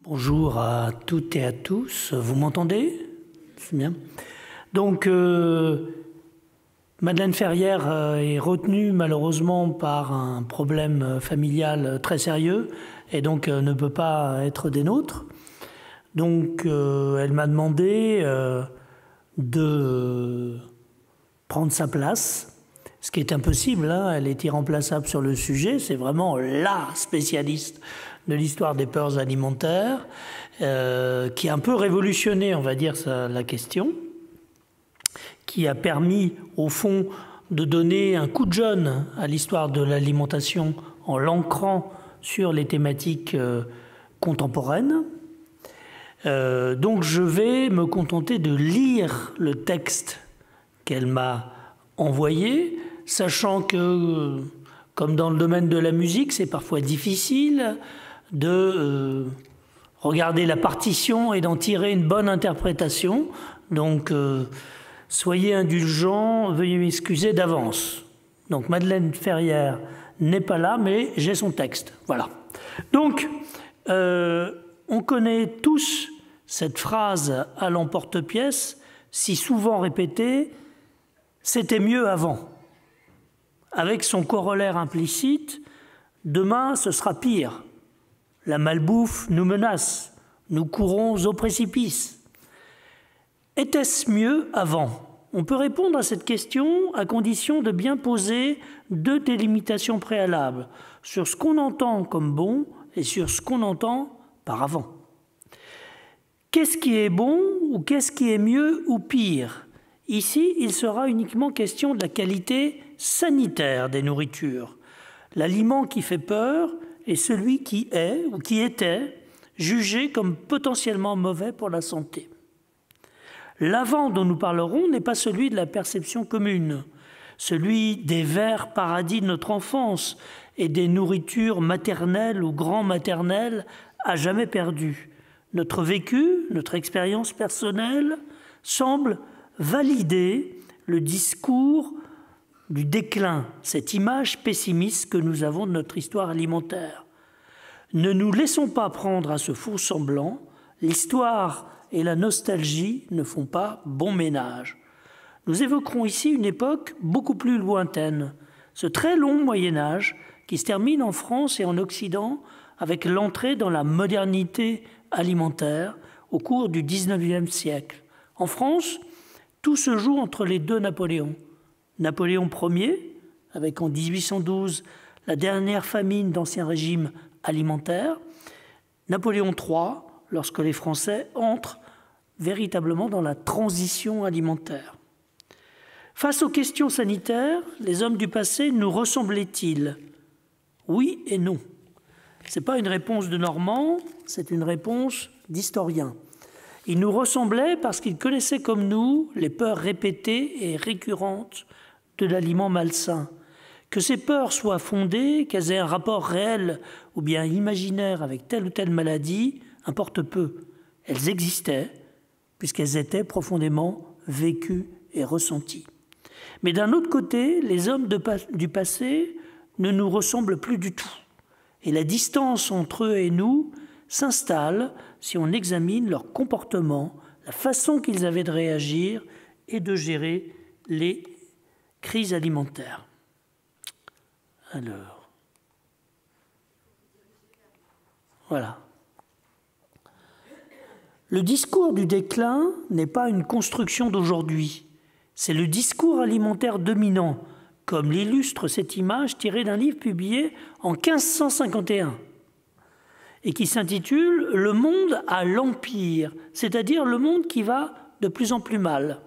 Bonjour à toutes et à tous. Vous m'entendez? C'est bien. Donc, Madeleine Ferrière est retenue malheureusement par un problème familial très sérieux et donc ne peut pas être des nôtres. Donc, elle m'a demandé de prendre sa place, ce qui est impossible, hein. Elle est irremplaçable sur le sujet, c'est vraiment la spécialiste de l'histoire des peurs alimentaires, qui a un peu révolutionné, on va dire, la question, qui a permis, au fond, de donner un coup de jeune à l'histoire de l'alimentation en l'ancrant sur les thématiques contemporaines. Donc je vais me contenter de lire le texte qu'elle m'a envoyé, sachant que, comme dans le domaine de la musique, c'est parfois difficile de regarder la partition et d'en tirer une bonne interprétation. Donc, soyez indulgents, veuillez m'excuser d'avance. Donc, Madeleine Ferrière n'est pas là, mais j'ai son texte. Voilà. Donc, on connaît tous cette phrase à l'emporte-pièce, si souvent répétée, « c'était mieux avant », avec son corollaire implicite, « demain ce sera pire ». La malbouffe nous menace, nous courons au précipice. Était-ce mieux avant? On peut répondre à cette question à condition de bien poser deux délimitations préalables sur ce qu'on entend comme bon et sur ce qu'on entend par avant. Qu'est-ce qui est bon ou qu'est-ce qui est mieux ou pire? Ici, il sera uniquement question de la qualité sanitaire des nourritures. L'aliment qui fait peur est celui qui est ou qui était jugé comme potentiellement mauvais pour la santé. L'avant dont nous parlerons n'est pas celui de la perception commune, celui des verts paradis de notre enfance et des nourritures maternelles ou grand-maternelles à jamais perdues. Notre vécu, notre expérience personnelle semble valider le discours du déclin, cette image pessimiste que nous avons de notre histoire alimentaire. Ne nous laissons pas prendre à ce faux semblant, l'histoire et la nostalgie ne font pas bon ménage. Nous évoquerons ici une époque beaucoup plus lointaine, ce très long Moyen-Âge qui se termine en France et en Occident avec l'entrée dans la modernité alimentaire au cours du XIXe siècle. En France, tout se joue entre les deux Napoléons. Napoléon Ier, avec en 1812 la dernière famine d'Ancien Régime alimentaire, Napoléon III, lorsque les Français entrent véritablement dans la transition alimentaire. Face aux questions sanitaires, les hommes du passé nous ressemblaient-ils? Oui et non. Ce n'est pas une réponse de Normand, c'est une réponse d'historien. Ils nous ressemblaient parce qu'ils connaissaient comme nous les peurs répétées et récurrentes de l'aliment malsain. Que ces peurs soient fondées, qu'elles aient un rapport réel ou bien imaginaire avec telle ou telle maladie, importe peu. Elles existaient puisqu'elles étaient profondément vécues et ressenties. Mais d'un autre côté, les hommes du passé ne nous ressemblent plus du tout. Et la distance entre eux et nous s'installe si on examine leur comportement, la façon qu'ils avaient de réagir et de gérer les crises alimentaires. Alors, voilà. Le discours du déclin n'est pas une construction d'aujourd'hui, c'est le discours alimentaire dominant, comme l'illustre cette image tirée d'un livre publié en 1551 et qui s'intitule « Le monde à l'Empire », c'est-à-dire le monde qui va de plus en plus mal.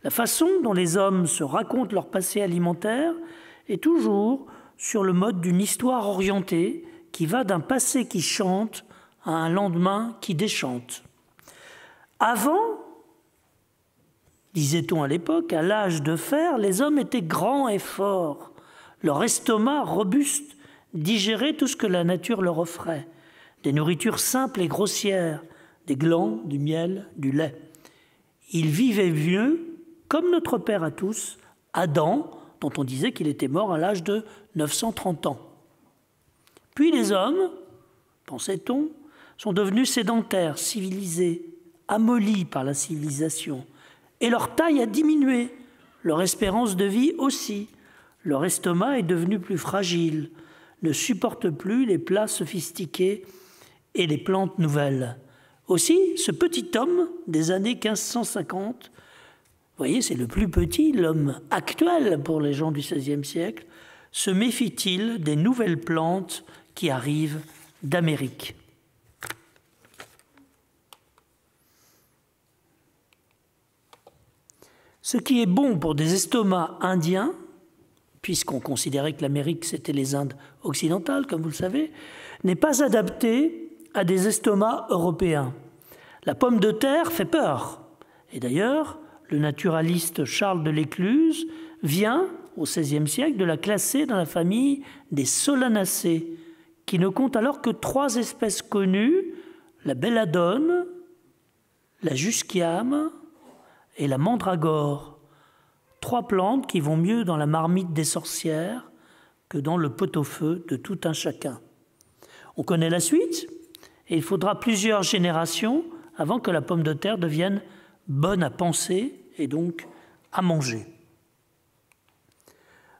La façon dont les hommes se racontent leur passé alimentaire est toujours sur le mode d'une histoire orientée qui va d'un passé qui chante à un lendemain qui déchante. Avant, disait-on à l'époque, à l'âge de fer, les hommes étaient grands et forts. Leur estomac robuste digérait tout ce que la nature leur offrait. Des nourritures simples et grossières, des glands, du miel, du lait. Ils vivaient mieux, comme notre père à tous, Adam, dont on disait qu'il était mort à l'âge de 930 ans. Puis les hommes, pensait-on, sont devenus sédentaires, civilisés, amollis par la civilisation. Et leur taille a diminué, leur espérance de vie aussi. Leur estomac est devenu plus fragile, ne supporte plus les plats sophistiqués et les plantes nouvelles. Aussi, ce petit homme des années 1550, vous voyez, c'est le plus petit, l'homme actuel pour les gens du XVIe siècle, se méfie-t-il des nouvelles plantes qui arrivent d'Amérique. Ce qui est bon pour des estomacs indiens, puisqu'on considérait que l'Amérique c'était les Indes occidentales, comme vous le savez, n'est pas adapté à des estomacs européens. La pomme de terre fait peur. Et d'ailleurs, le naturaliste Charles de l'Écluse vient, au XVIe siècle, de la classer dans la famille des Solanacées, qui ne compte alors que 3 espèces connues, la belladone, la jusquiame et la mandragore. 3 plantes qui vont mieux dans la marmite des sorcières que dans le pot-au-feu de tout un chacun. On connaît la suite, et il faudra plusieurs générations avant que la pomme de terre devienne bonne à penser et donc à manger.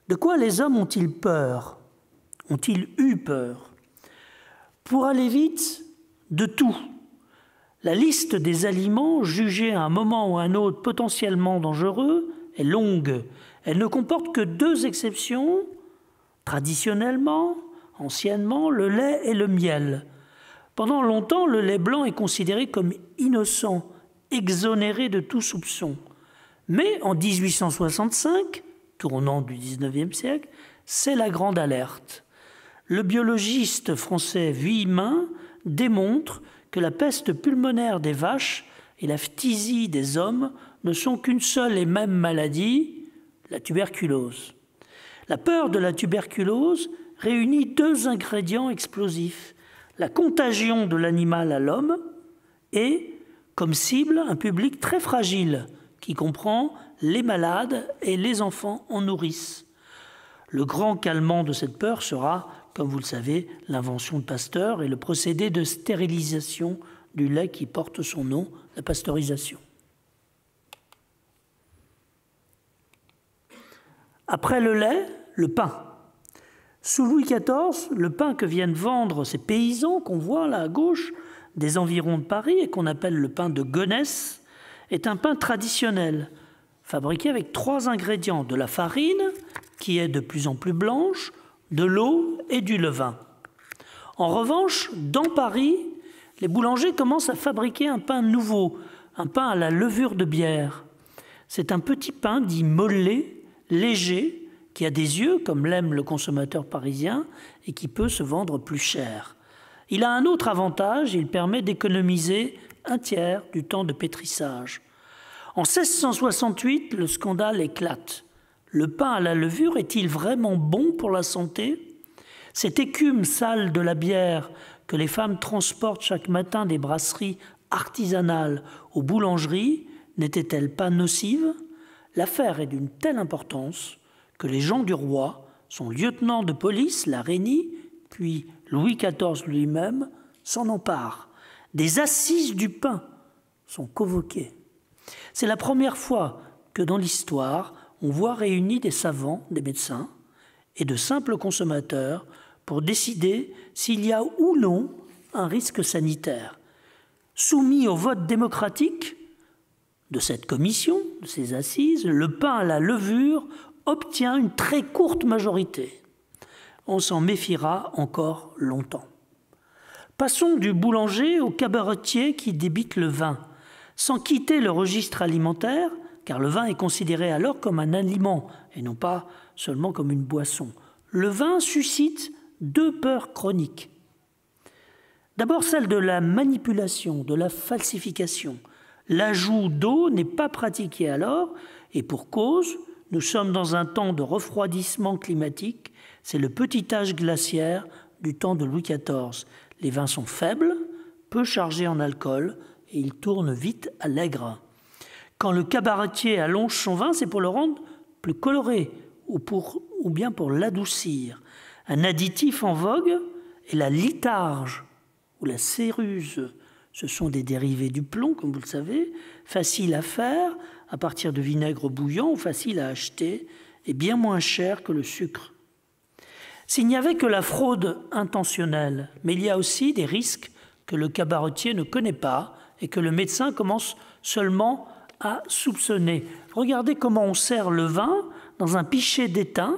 De quoi les hommes ont-ils peur? Ont-ils eu peur? Pour aller vite, de tout. La liste des aliments jugés à un moment ou à un autre potentiellement dangereux est longue. Elle ne comporte que 2 exceptions. Traditionnellement, anciennement, le lait et le miel. Pendant longtemps, le lait blanc est considéré comme innocent, exonéré de tout soupçon. Mais en 1865, tournant du XIXe siècle, c'est la grande alerte. Le biologiste français Vuillemin démontre que la peste pulmonaire des vaches et la phtisie des hommes ne sont qu'une seule et même maladie, la tuberculose. La peur de la tuberculose réunit 2 ingrédients explosifs, la contagion de l'animal à l'homme et, comme cible, un public très fragile qui comprend les malades et les enfants en nourrice. Le grand calmant de cette peur sera, comme vous le savez, l'invention de Pasteur et le procédé de stérilisation du lait qui porte son nom, la pasteurisation. Après le lait, le pain. Sous Louis XIV, le pain que viennent vendre ces paysans qu'on voit là à gauche, des environs de Paris et qu'on appelle le pain de Gonesse, est un pain traditionnel, fabriqué avec 3 ingrédients, de la farine, qui est de plus en plus blanche, de l'eau et du levain. En revanche, dans Paris, les boulangers commencent à fabriquer un pain nouveau, un pain à la levure de bière. C'est un petit pain dit mollet, léger, qui a des yeux, comme l'aime le consommateur parisien, et qui peut se vendre plus cher. Il a un autre avantage, il permet d'économiser 1/3 du temps de pétrissage. En 1668, le scandale éclate. Le pain à la levure est-il vraiment bon pour la santé? Cette écume sale de la bière que les femmes transportent chaque matin des brasseries artisanales aux boulangeries n'était-elle pas nocive? L'affaire est d'une telle importance que les gens du roi, son lieutenant de police, la Reynie, puis Louis XIV lui-même, s'en emparent. Des assises du pain sont convoquées. C'est la première fois que dans l'histoire, on voit réunis des savants, des médecins et de simples consommateurs pour décider s'il y a ou non un risque sanitaire. Soumis au vote démocratique de cette commission, de ces assises, le pain à la levure obtient une très courte majorité. On s'en méfiera encore longtemps. Passons du boulanger au cabaretier qui débite le vin. Sans quitter le registre alimentaire, car le vin est considéré alors comme un aliment et non pas seulement comme une boisson. Le vin suscite 2 peurs chroniques. D'abord celle de la manipulation, de la falsification. L'ajout d'eau n'est pas pratiqué alors, et pour cause, nous sommes dans un temps de refroidissement climatique, c'est le petit âge glaciaire du temps de Louis XIV. Les vins sont faibles, peu chargés en alcool, et ils tournent vite à l'aigre. Quand le cabaretier allonge son vin, c'est pour le rendre plus coloré ou bien pour l'adoucir. Un additif en vogue est la litharge, ou la céruse. Ce sont des dérivés du plomb, comme vous le savez, faciles à faire à partir de vinaigre bouillant ou faciles à acheter et bien moins chers que le sucre. S'il n'y avait que la fraude intentionnelle, mais il y a aussi des risques que le cabaretier ne connaît pas et que le médecin commence seulement à soupçonner. Regardez comment on sert le vin dans un pichet d'étain,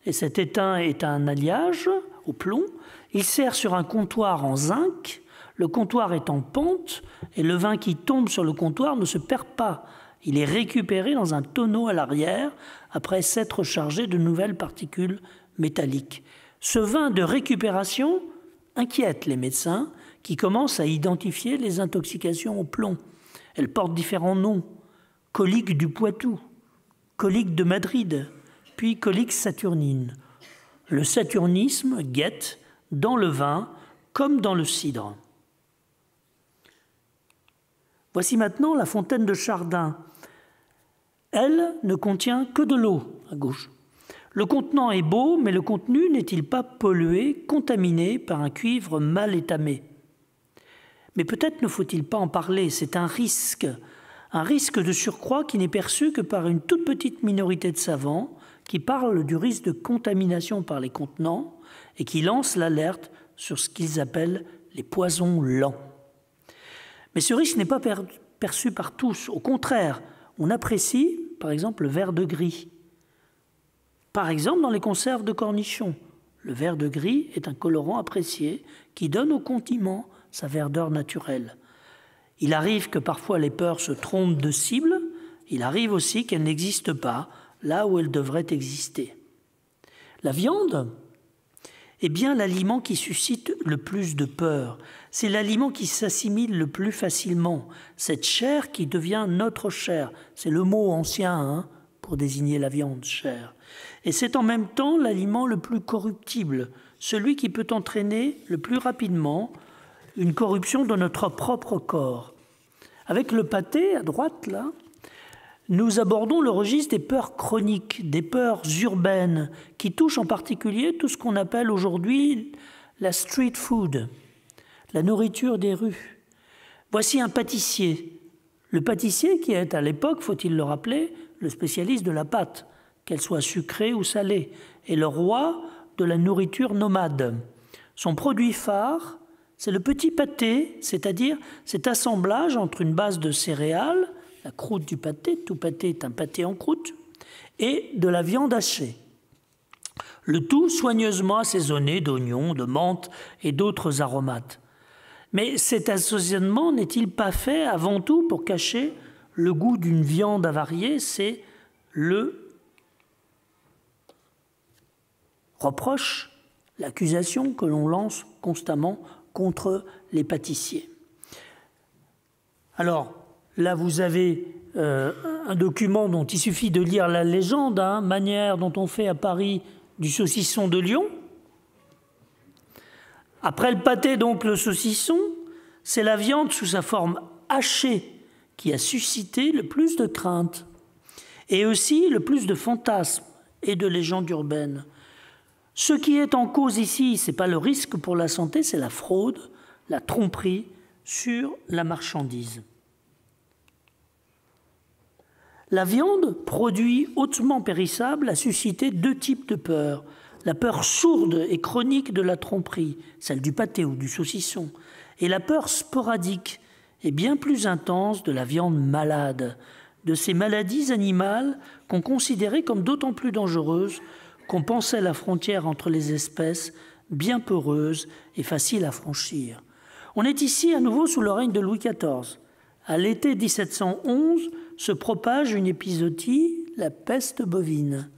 et cet étain est un alliage au plomb. Il sert sur un comptoir en zinc, le comptoir est en pente, et le vin qui tombe sur le comptoir ne se perd pas. Il est récupéré dans un tonneau à l'arrière, après s'être chargé de nouvelles particules métalliques. Ce vin de récupération inquiète les médecins qui commencent à identifier les intoxications au plomb. Elles portent différents noms. Colique du Poitou, colique de Madrid, puis colique saturnine. Le saturnisme guette dans le vin comme dans le cidre. Voici maintenant la fontaine de Chardin. Elle ne contient que de l'eau, à gauche. Le contenant est beau, mais le contenu n'est-il pas pollué, contaminé par un cuivre mal étamé? Mais peut-être ne faut-il pas en parler, c'est un risque de surcroît qui n'est perçu que par une toute petite minorité de savants qui parlent du risque de contamination par les contenants et qui lancent l'alerte sur ce qu'ils appellent les poisons lents. Mais ce risque n'est pas perçu par tous. Au contraire, on apprécie, par exemple, le vert de gris. Par exemple, dans les conserves de cornichons, le vert de gris est un colorant apprécié qui donne au condiment sa verdeur naturelle. Il arrive que parfois les peurs se trompent de cible, il arrive aussi qu'elles n'existent pas là où elles devraient exister. La viande est bien l'aliment qui suscite le plus de peur. C'est l'aliment qui s'assimile le plus facilement. Cette chair qui devient notre chair. C'est le mot ancien pour désigner la viande, chair. Et c'est en même temps l'aliment le plus corruptible, celui qui peut entraîner le plus rapidement une corruption de notre propre corps. Avec le pâté, à droite, là, nous abordons le registre des peurs chroniques, des peurs urbaines, qui touchent en particulier tout ce qu'on appelle aujourd'hui la street food, la nourriture des rues. Voici un pâtissier. Le pâtissier qui est à l'époque, faut-il le rappeler, le spécialiste de la pâte, qu'elle soit sucrée ou salée, et le roi de la nourriture nomade. Son produit phare, c'est le petit pâté, c'est-à-dire cet assemblage entre une base de céréales, la croûte du pâté, tout pâté est un pâté en croûte, et de la viande hachée. Le tout soigneusement assaisonné d'oignons, de menthe et d'autres aromates. Mais cet assaisonnement n'est-il pas fait avant tout pour cacher le goût d'une viande avariée? C'est le reproche, l'accusation que l'on lance constamment contre les pâtissiers. Alors, là, vous avez un document dont il suffit de lire la légende, manière dont on fait à Paris du saucisson de Lyon. Après le pâté, donc, le saucisson, c'est la viande sous sa forme hachée qui a suscité le plus de crainte et aussi le plus de fantasmes et de légendes urbaines. Ce qui est en cause ici, ce n'est pas le risque pour la santé, c'est la fraude, la tromperie sur la marchandise. La viande, produit hautement périssable, a suscité deux types de peurs. La peur sourde et chronique de la tromperie, celle du pâté ou du saucisson, et la peur sporadique et bien plus intense de la viande malade, de ces maladies animales qu'on considérait comme d'autant plus dangereuses qu'on pensait la frontière entre les espèces bien poreuse et facile à franchir. On est ici à nouveau sous le règne de Louis XIV. À l'été 1711 se propage une épizootie, la peste bovine.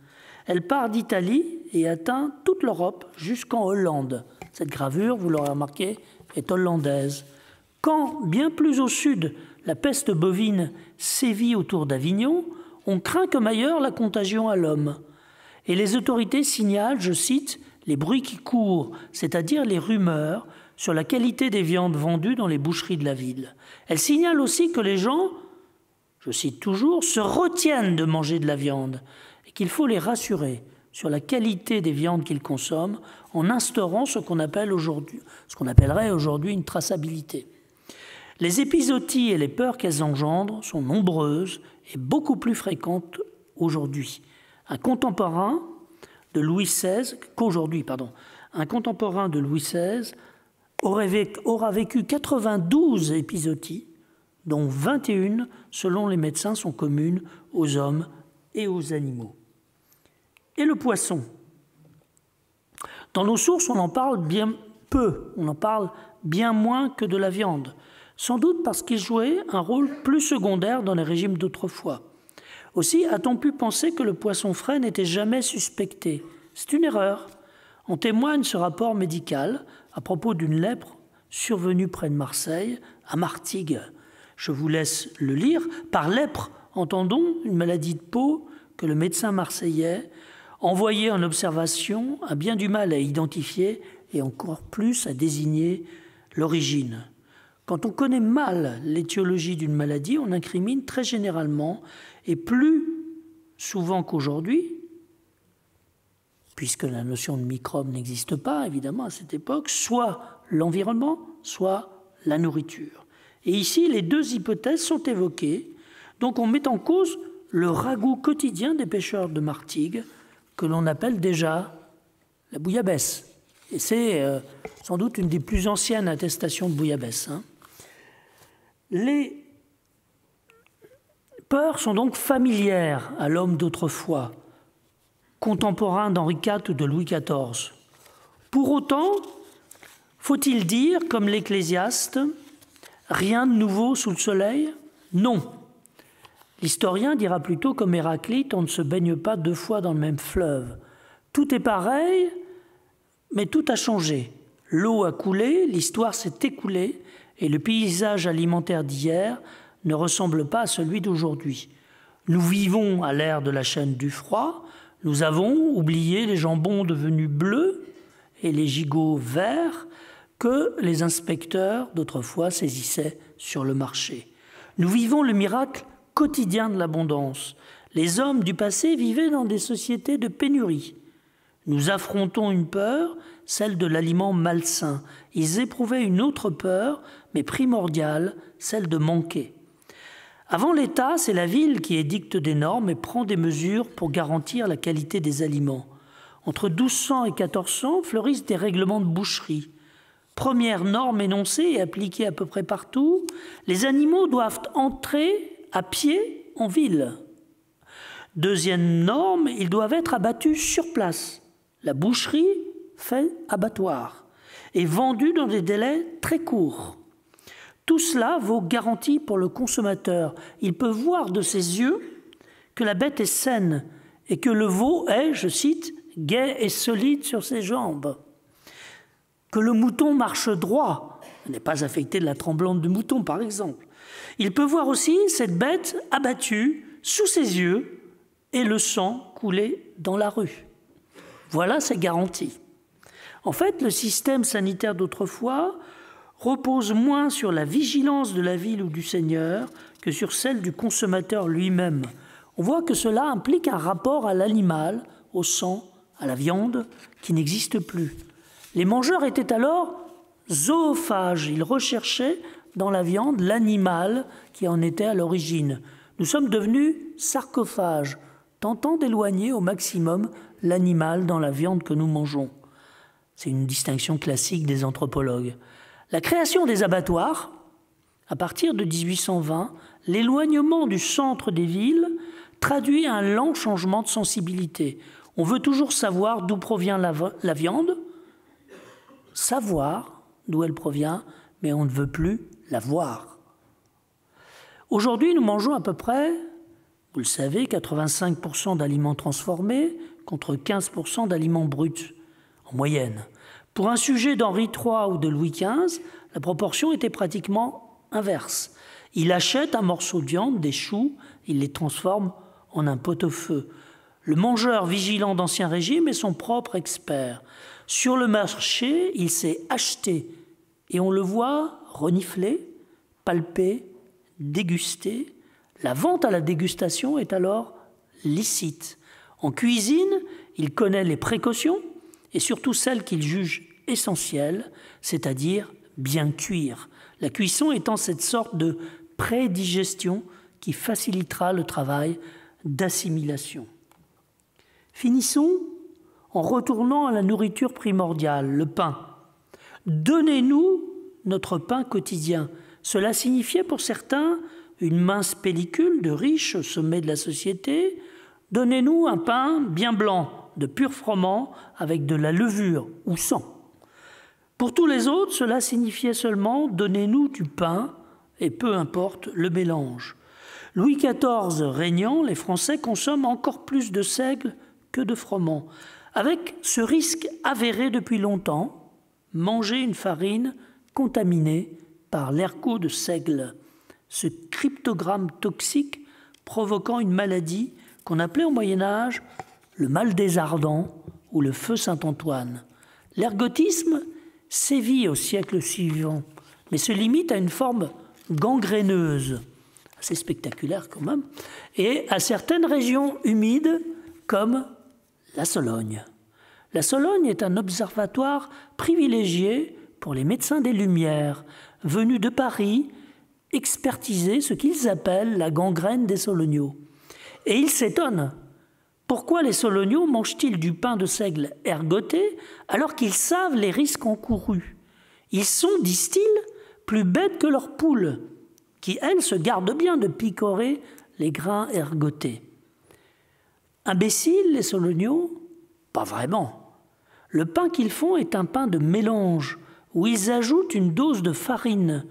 Elle part d'Italie et atteint toute l'Europe jusqu'en Hollande. Cette gravure, vous l'aurez remarqué, est hollandaise. Quand, bien plus au sud, la peste bovine sévit autour d'Avignon, on craint comme ailleurs la contagion à l'homme. Et les autorités signalent, je cite, les bruits qui courent, c'est-à-dire les rumeurs sur la qualité des viandes vendues dans les boucheries de la ville. Elles signalent aussi que les gens, je cite toujours, se retiennent de manger de la viande et qu'il faut les rassurer. sur la qualité des viandes qu'ils consomment en instaurant ce qu'on appellerait aujourd'hui une traçabilité. Les épizooties et les peurs qu'elles engendrent sont nombreuses et beaucoup plus fréquentes aujourd'hui. Un contemporain de Louis XVI aura vécu 92 épizooties, dont 21, selon les médecins, sont communes aux hommes et aux animaux. Et le poisson. Dans nos sources, on en parle bien peu, on en parle bien moins que de la viande, sans doute parce qu'il jouait un rôle plus secondaire dans les régimes d'autrefois. Aussi a-t-on pu penser que le poisson frais n'était jamais suspecté. C'est une erreur. En témoigne ce rapport médical à propos d'une lèpre survenue près de Marseille, à Martigues. Je vous laisse le lire. Par lèpre, entendons une maladie de peau que le médecin marseillais, envoyé en observation, a bien du mal à identifier et encore plus à désigner l'origine. Quand on connaît mal l'étiologie d'une maladie, on incrimine très généralement, et plus souvent qu'aujourd'hui, puisque la notion de microbe n'existe pas, évidemment, à cette époque, soit l'environnement, soit la nourriture. Et ici, les deux hypothèses sont évoquées, donc on met en cause le ragoût quotidien des pêcheurs de Martigues, que l'on appelle déjà la bouillabaisse. Et c'est sans doute une des plus anciennes attestations de bouillabaisse. Les peurs sont donc familières à l'homme d'autrefois, contemporain d'Henri IV ou de Louis XIV. Pour autant, faut-il dire, comme l'Ecclésiaste, rien de nouveau sous le soleil? Non. L'historien dira plutôt comme Héraclite, on ne se baigne pas deux fois dans le même fleuve. Tout est pareil, mais tout a changé. L'eau a coulé, l'histoire s'est écoulée, et le paysage alimentaire d'hier ne ressemble pas à celui d'aujourd'hui. Nous vivons à l'ère de la chaîne du froid, nous avons oublié les jambons devenus bleus et les gigots verts que les inspecteurs d'autrefois saisissaient sur le marché. Nous vivons le miracle quotidien de l'abondance. Les hommes du passé vivaient dans des sociétés de pénurie. Nous affrontons une peur, celle de l'aliment malsain. Ils éprouvaient une autre peur, mais primordiale, celle de manquer. Avant l'État, c'est la ville qui édicte des normes et prend des mesures pour garantir la qualité des aliments. Entre 1200 et 1400 fleurissent des règlements de boucherie. Première norme énoncée et appliquée à peu près partout, les animaux doivent entrer à pied en ville. Deuxième norme, ils doivent être abattus sur place. La boucherie fait abattoir et vendue dans des délais très courts. Tout cela vaut garantie pour le consommateur. Il peut voir de ses yeux que la bête est saine et que le veau est, je cite, gai et solide sur ses jambes. Que le mouton marche droit, n'est pas affecté de la tremblante du mouton par exemple. Il peut voir aussi cette bête abattue sous ses yeux et le sang couler dans la rue. Voilà ces garanties. En fait, le système sanitaire d'autrefois repose moins sur la vigilance de la ville ou du seigneur que sur celle du consommateur lui-même. On voit que cela implique un rapport à l'animal, au sang, à la viande, qui n'existe plus. Les mangeurs étaient alors zoophages. Ils recherchaient dans la viande l'animal qui en était à l'origine. Nous sommes devenus sarcophages, tentant d'éloigner au maximum l'animal dans la viande que nous mangeons. C'est une distinction classique des anthropologues. La création des abattoirs, à partir de 1820, l'éloignement du centre des villes traduit un lent changement de sensibilité. On veut toujours savoir d'où provient la viande, savoir d'où elle provient, mais on ne veut plus la voir. Aujourd'hui, nous mangeons à peu près, vous le savez, 85% d'aliments transformés contre 15% d'aliments bruts, en moyenne. Pour un sujet d'Henri III ou de Louis XV, la proportion était pratiquement inverse. Il achète un morceau de viande, des choux, il les transforme en un pot-au-feu. Le mangeur vigilant d'Ancien Régime est son propre expert. Sur le marché, il sait acheter et on le voit renifler, palper, déguster. La vente à la dégustation est alors licite. En cuisine, il connaît les précautions et surtout celles qu'il juge essentielles, c'est-à-dire bien cuire. La cuisson étant cette sorte de prédigestion qui facilitera le travail d'assimilation. Finissons en retournant à la nourriture primordiale, le pain. Donnez-nous notre pain quotidien. Cela signifiait pour certains une mince pellicule de riche au sommet de la société. Donnez-nous un pain bien blanc, de pur froment, avec de la levure ou sans. Pour tous les autres, cela signifiait seulement « donnez-nous du pain » et peu importe le mélange. Louis XIV régnant, les Français consomment encore plus de seigle que de froment, avec ce risque avéré depuis longtemps, manger une farine contaminée par l'ergot de seigle, ce cryptogramme toxique provoquant une maladie qu'on appelait au Moyen-Âge le mal des ardents ou le feu Saint-Antoine. L'ergotisme sévit au siècle suivant, mais se limite à une forme gangréneuse, assez spectaculaire quand même, et à certaines régions humides comme la Sologne. La Sologne est un observatoire privilégié pour les médecins des Lumières, venus de Paris expertiser ce qu'ils appellent la gangrène des Sologneaux. Et ils s'étonnent. Pourquoi les Sologneaux mangent-ils du pain de seigle ergoté alors qu'ils savent les risques encourus? Ils sont, disent-ils, plus bêtes que leurs poules, qui, elles, se gardent bien de picorer les grains ergotés. Imbéciles, les Sologneaux? Pas vraiment. Le pain qu'ils font est un pain de mélange, où ils ajoutent une dose de farine,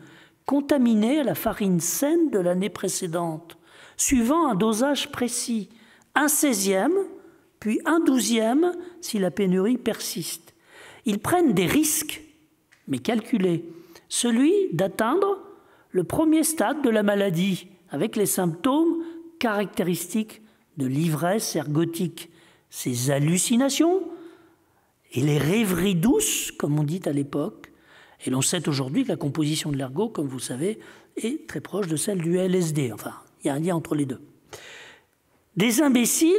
contaminée à la farine saine de l'année précédente, suivant un dosage précis, 1/16e, puis 1/12e si la pénurie persiste. Ils prennent des risques, mais calculés, celui d'atteindre le premier stade de la maladie, avec les symptômes caractéristiques de l'ivresse ergotique, ses hallucinations et les rêveries douces, comme on dit à l'époque. Et l'on sait aujourd'hui que la composition de l'ergot, comme vous savez, est très proche de celle du LSD. Enfin, il y a un lien entre les deux. Des imbéciles?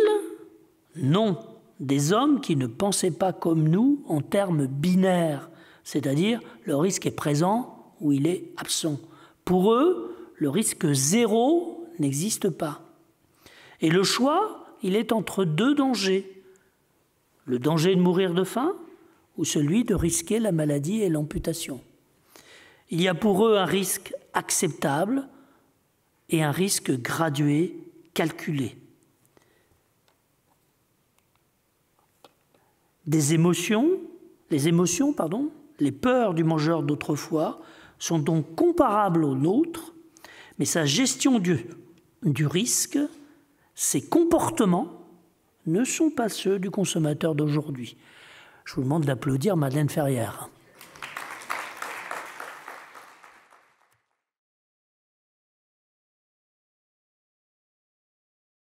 Non. Des hommes qui ne pensaient pas comme nous en termes binaires, c'est-à-dire le risque est présent ou il est absent. Pour eux, le risque zéro n'existe pas. Et le choix, il est entre deux dangers. Le danger de mourir de faim ou celui de risquer la maladie et l'amputation. Il y a pour eux un risque acceptable et un risque gradué, calculé. Les émotions, les peurs du mangeur d'autrefois sont donc comparables aux nôtres, mais sa gestion du risque, ses comportements ne sont pas ceux du consommateur d'aujourd'hui. Je vous demande d'applaudir Madeleine Ferrière.